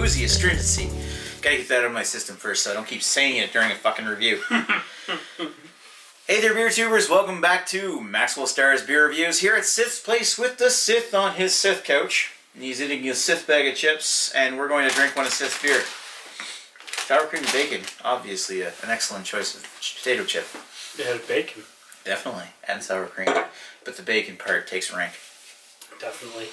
boozy astringency. Gotta get that out of my system first so I don't keep saying it during a fucking review. Hey there, beer tubers. Welcome back to Maxwell Starr's Beer Reviews here at Sith's place with the Sith on his Sith couch. He's eating a Sith bag of chips, and we're going to drink one of Sith's beer. Sour cream and bacon, obviously an excellent choice of potato chip. It has bacon. Definitely, and sour cream. But the bacon part takes rank. Definitely.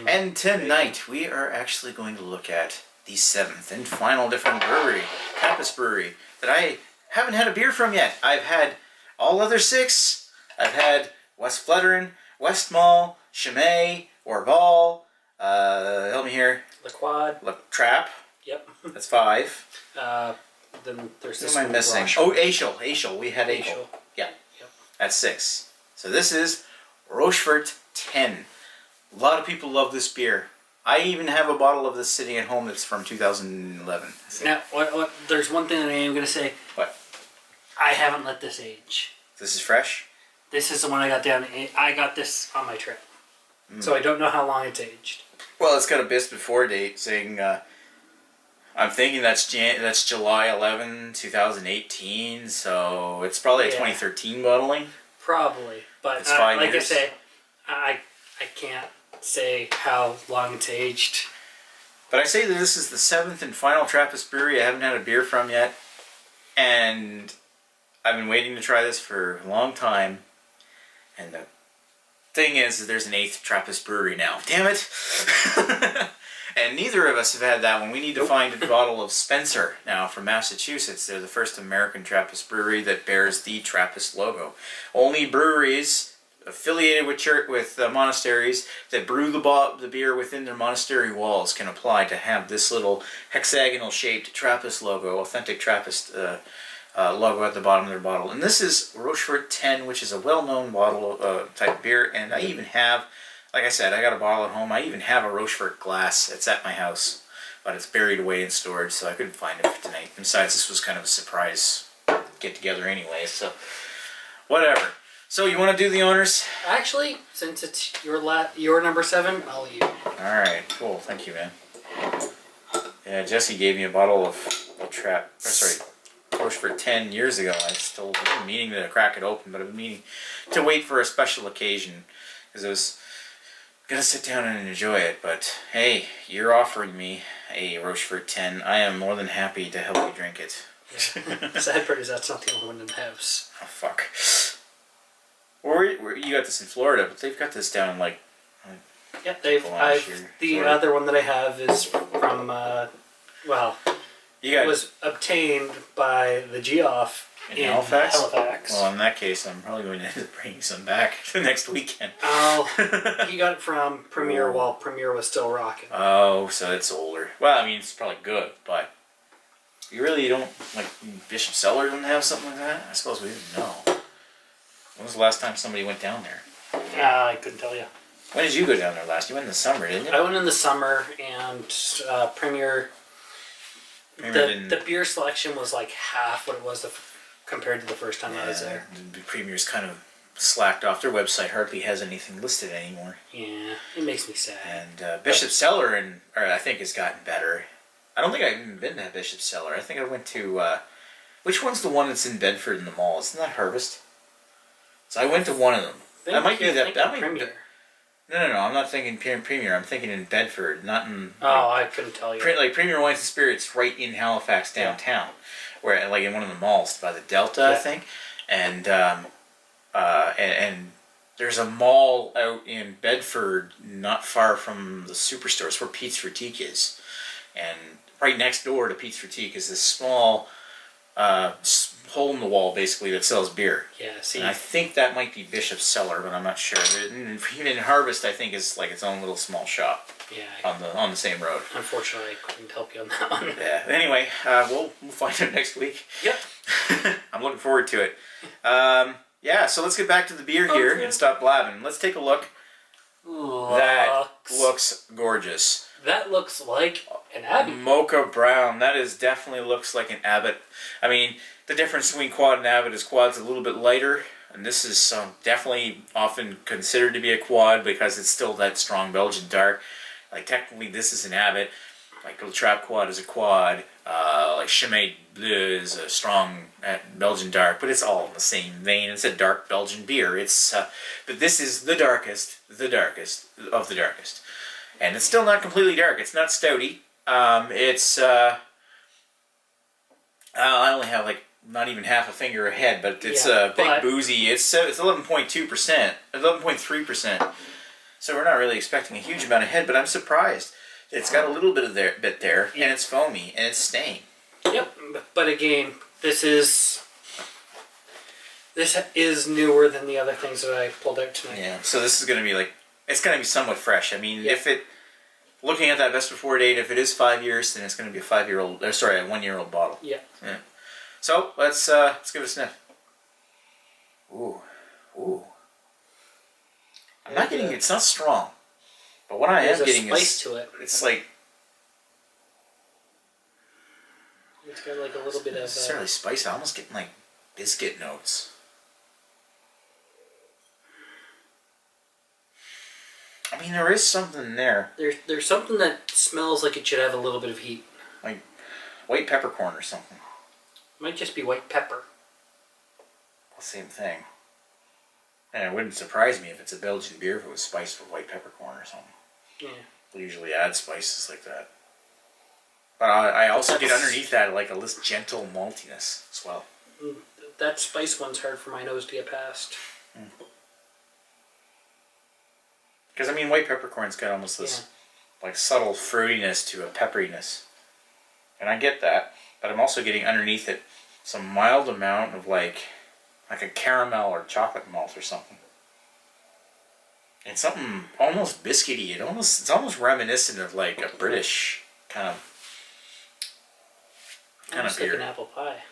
And tonight we are actually going to look at the 7th and final different brewery, Trappist brewery, that I haven't had a beer from yet. I've had all other 6. I've had West Fluttering, West Mall, Chimay, Orval, help me here. The Quad. Trap. Yep. That's 5. Then there's Who this am I one, missing? Rochefort. Oh, Aishel. We had Aishel. Yeah. Yep. That's 6. So this is Rochefort 10. A lot of people love this beer. I even have a bottle of this sitting at home that's from 2011. Now, there's one thing that I am going to say. What? I haven't let this age. This is fresh? This is the one I got down. I got this on my trip. So I don't know how long it's aged. Well, it's got a best before date saying, I'm thinking that's July 11, 2018, so it's probably a 2013 bottling. Probably. But it's 5 like years. I say, I can't say how long it's aged. But I say that this is the 7th and final Trappist brewery I haven't had a beer from yet. And I've been waiting to try this for a long time. And the thing is that there's an 8th Trappist brewery now. Damn it! And neither of us have had that one. We need to find a bottle of Spencer now from Massachusetts. They're the first American Trappist brewery that bears the Trappist logo. Only breweries affiliated with monasteries that brew the beer within their monastery walls can apply to have this little hexagonal shaped Trappist logo, authentic Trappist logo at the bottom of their bottle. And this is Rochefort 10, which is a well-known bottle type of beer. And I even have, like I said, I got a bottle at home. I even have a Rochefort glass. It's at my house, but it's buried away in storage, so I couldn't find it for tonight. Besides, this was kind of a surprise get-together anyway, so whatever. So you want to do the honors? Actually, since it's your number 7, I'll leave. Alright, cool. Thank you, man. Yeah, Jesse gave me a bottle of Rochefort 10 years ago. I've been meaning to crack it open, but I've been meaning to wait for a special occasion, because I was going to sit down and enjoy it. But hey, you're offering me a Rochefort 10. I am more than happy to help you drink it. Yeah. The sad part is that's not the only one in the house. Oh, fuck. You got this in Florida, but they've got this down like yeah, the other one that I have is from it was obtained by the Geoff in Halifax. Well, in that case, I'm probably going to end up bringing some back next weekend. Oh, he got it from Premier while Premier was still rocking. Oh, so it's older. Well, I mean, it's probably good, but you don't like Bishop Cellar doesn't have something like that. I suppose we didn't know. When was the last time somebody went down there? I couldn't tell you. When did you go down there last? You went in the summer, didn't you? I went in the summer, and Premier the beer selection was like half what it was compared to the first time I was there. The Premier's kind of slacked off. Their website hardly has anything listed anymore. Yeah, it makes me sad. And Bishop Cellar, I think, has gotten better. I don't think I've even been to Bishop Cellar. I think I went to... which one's the one that's in Bedford in the mall? Isn't that Harvest? So I went to one of them. That might be that. Premier. No. I'm not thinking Premier. I'm thinking in Bedford, not in. Oh, I couldn't tell you. Like Premier Wines and Spirits, right in Halifax downtown, where like in one of the malls by the Delta, I think, and there's a mall out in Bedford, not far from the Superstore. It's where Pete's Critique is, and right next door to Pete's Critique is this small hole in the wall, basically, that sells beer. Yeah, see. And I think that might be Bishop's Cellar, but I'm not sure. Even Harvest, I think, is like its own little small shop. Yeah. On the same road. Unfortunately, I couldn't help you on that one. Yeah. Anyway, we'll find out next week. Yep. I'm looking forward to it. Yeah. So let's get back to the beer here and stop blabbing. Let's take a look. That looks gorgeous. That looks like an Abbey. Mocha brown. That definitely looks like an Abbott. I mean, the difference between quad and Abbott is quad's a little bit lighter, and this is definitely often considered to be a quad because it's still that strong Belgian dark. Like technically, this is an Abbott. Like Le Trap Quad is a quad. Like Chimay Bleu is a strong Belgian dark, but it's all in the same vein. It's a dark Belgian beer. But this is the darkest of the darkest, and it's still not completely dark. It's not stouty. I only have like not even half a finger ahead, but it's big boozy. It's 11.2%, 11.3%. So we're not really expecting a huge amount of head, but I'm surprised. It's got a little bit of bit there, and it's foamy, and it's staying. Yep, but again, this is newer than the other things that I pulled out tonight. Yeah, so this is going to be like, it's going to be somewhat fresh. I mean, looking at that best before date, if it is 5 years, then it's going to be a 1-year-old bottle. Yeah. So let's give it a sniff. Ooh. I'm not getting. It's not strong, but what I am getting is spice to it. It's like. It's got like a little bit of. Necessarily spicy. I'm almost getting like biscuit notes. I mean, there is something there. There's something that smells like it should have a little bit of heat. Like white peppercorn or something. Might just be white pepper. Same thing. And it wouldn't surprise me if it's a Belgian beer if it was spiced with white peppercorn or something. Yeah. They usually add spices like that. But I also get underneath that like a less gentle maltiness as well. That spice one's hard for my nose to get past. Because I mean, white peppercorn's got almost this like subtle fruitiness to a pepperiness, and I get that. But I'm also getting underneath it some mild amount of like a caramel or chocolate malt or something. And something almost biscuity. It's almost reminiscent of like a British kind of beer. Like an apple pie.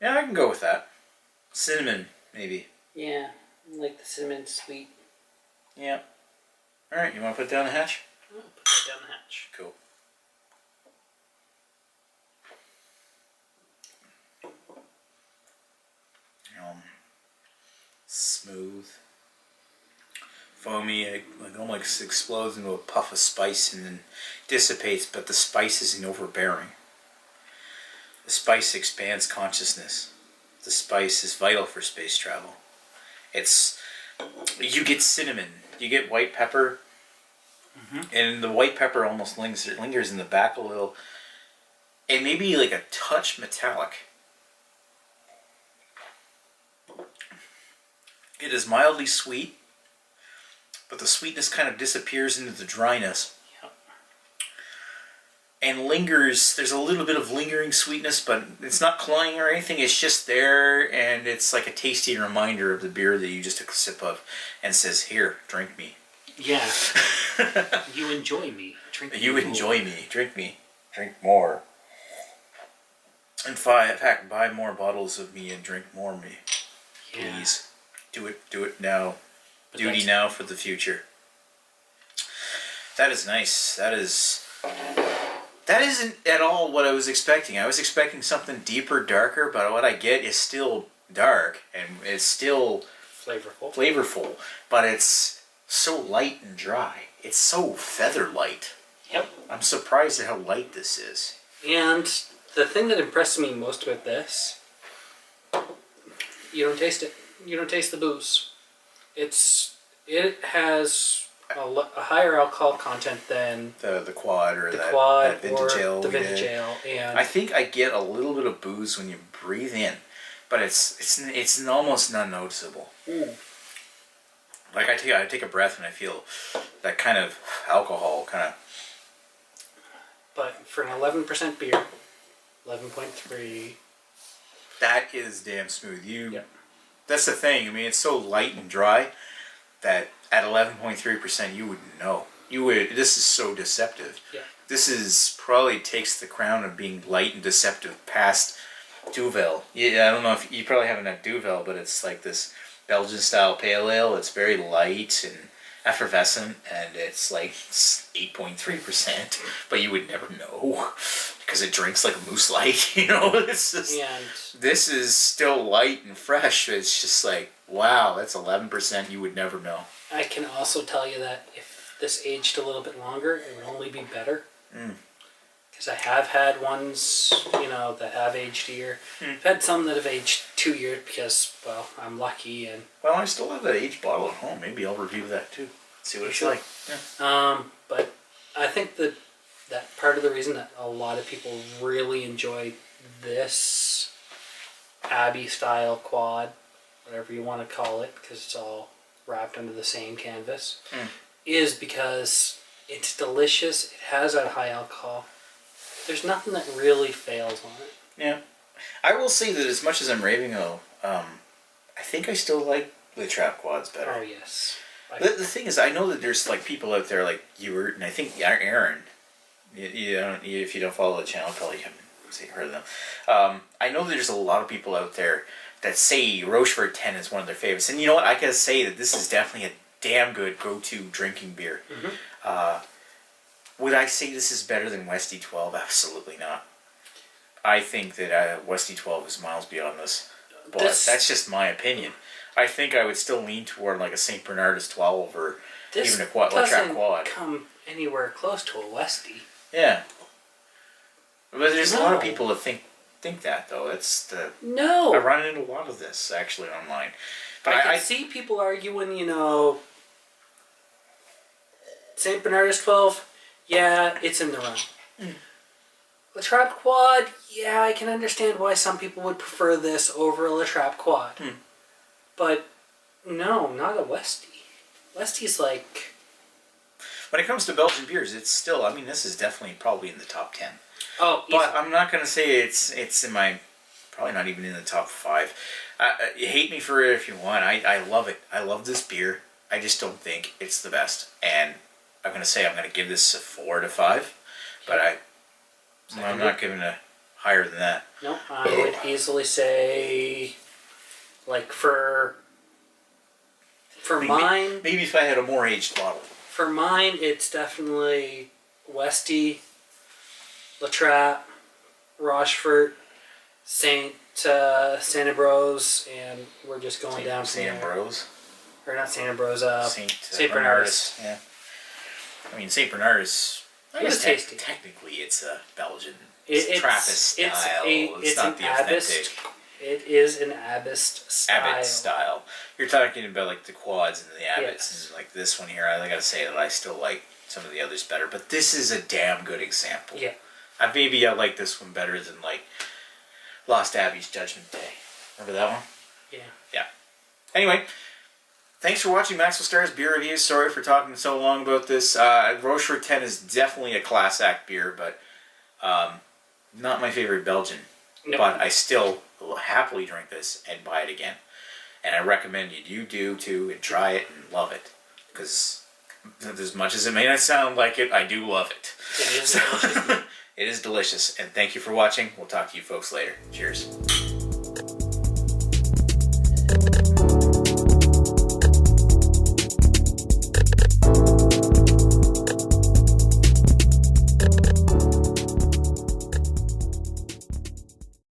Yeah, I can go with that. Cinnamon, maybe. Yeah, like the cinnamon sweet. Yeah. All right, you want to put down the hatch? I'll put that down the hatch. Cool. Smooth, foamy, it almost explodes into a puff of spice and then dissipates, but the spice isn't overbearing. The spice expands consciousness. The spice is vital for space travel. You get cinnamon, you get white pepper, and the white pepper almost lingers in the back a little, and maybe like a touch metallic. It is mildly sweet, but the sweetness kind of disappears into the dryness. Yep. And lingers, there's a little bit of lingering sweetness, but it's not cloying or anything, it's just there, and it's like a tasty reminder of the beer that you just took a sip of, and says, here, drink me. Yeah. You enjoy me. Drink me. You enjoy me. Drink me. Drink more. In fact, buy more bottles of me and drink more of me. Yeah. Please. Do it now. But duty now for the future. That is nice. That isn't at all what I was expecting. I was expecting something deeper, darker, but what I get is still dark and it's still flavorful, but it's so light and dry. It's so feather light. Yep. I'm surprised at how light this is. And the thing that impressed me most about this, you don't taste it. You don't taste the booze. It has a higher alcohol content than the quad or that vintage ale. The vintage ale, and I think I get a little bit of booze when you breathe in, but it's almost not noticeable. Like I take a breath and I feel that kind of alcohol kind of. But for an 11% beer, 11.3. That is damn smooth. Yep. That's the thing. I mean, it's so light and dry that at 11.3% you wouldn't know. This is so deceptive. Yeah. This is probably takes the crown of being light and deceptive past Duvel. Yeah, I don't know if you probably haven't had Duvel, but it's like this Belgian style pale ale. It's very light and effervescent, and it's like 8.3%, but you would never know because it drinks like a Moose Light. It's just this is still light and fresh. It's just like, wow, that's 11%. You would never know. I can also tell you that this aged a little bit longer, it would only be better. Because I have had ones, that have aged a year. I've had some that have aged 2 years because, well, I'm lucky and. Well, I still have that aged bottle at home. Maybe I'll review that too. See what it's like. Yeah. But I think that part of the reason that a lot of people really enjoy this Abbey style quad, whatever you want to call it, because it's all wrapped under the same canvas, is because it's delicious. It has that high alcohol. There's nothing that really fails on it. Yeah. I will say that as much as I'm raving, I think I still like the Trap quads better. Oh, yes. The thing is, I know that there's like people out there like you were, and I think Aaron. If you don't follow the channel, probably haven't heard of them. I know there's a lot of people out there that say Rochefort 10 is one of their favorites, and you know what? I can say that this is definitely a damn good go-to drinking beer. Would I say this is better than Westy 12? Absolutely not. I think that Westy 12 is miles beyond this, but that's just my opinion. I think I would still lean toward like a St. Bernardus 12 or even a Trap quad. This doesn't come anywhere close to a Westy. Yeah, but there's a lot of people that think that though. That's the no. I run into a lot of this actually online. But I see people arguing, St. Bernardus 12. Yeah, it's in the run. La Trappe quad. Yeah, I can understand why some people would prefer this over a La Trappe quad. But no, not a Westy. Westy's like. When it comes to Belgian beers, it's still. I mean, this is definitely probably in the top 10. Oh, but I'm not gonna say it's in my. Probably not even in the top 5. You hate me for it if you want. I love it. I love this beer. I just don't think it's the best. And I'm gonna say I'm gonna give this a 4 to 5. But I'm not giving it higher than that. No, I would easily say, like for mine. Maybe if I had a more aged bottle. For mine, it's definitely Westy, La Trappe, Rochefort, Saint Ambrose, and we're just going down from Saint Ambrose. Or not Saint Ambrose. Saint Bernardus. Yeah. I mean, Saint Bernardus. It was tasty. Technically, it's a Belgian it's Trappist style. It's not the authentic. It is an Abbist style. Abbott style. You're talking about like the quads and the Abbotts, and like this one here. I gotta say that I still like some of the others better, but this is a damn good example. Yeah. Maybe I like this one better than like Lost Abbey's Judgment Day. Remember that one? Yeah. Yeah. Anyway, thanks for watching Maxwell Starr's beer reviews. Sorry for talking so long about this. Rochefort 10 is definitely a class act beer, but not my favorite Belgian. No. But I still will happily drink this and buy it again. And I recommend you do too, and try it and love it. Because as much as it may not sound like it, I do love it. It is delicious. It is delicious. And thank you for watching. We'll talk to you folks later. Cheers.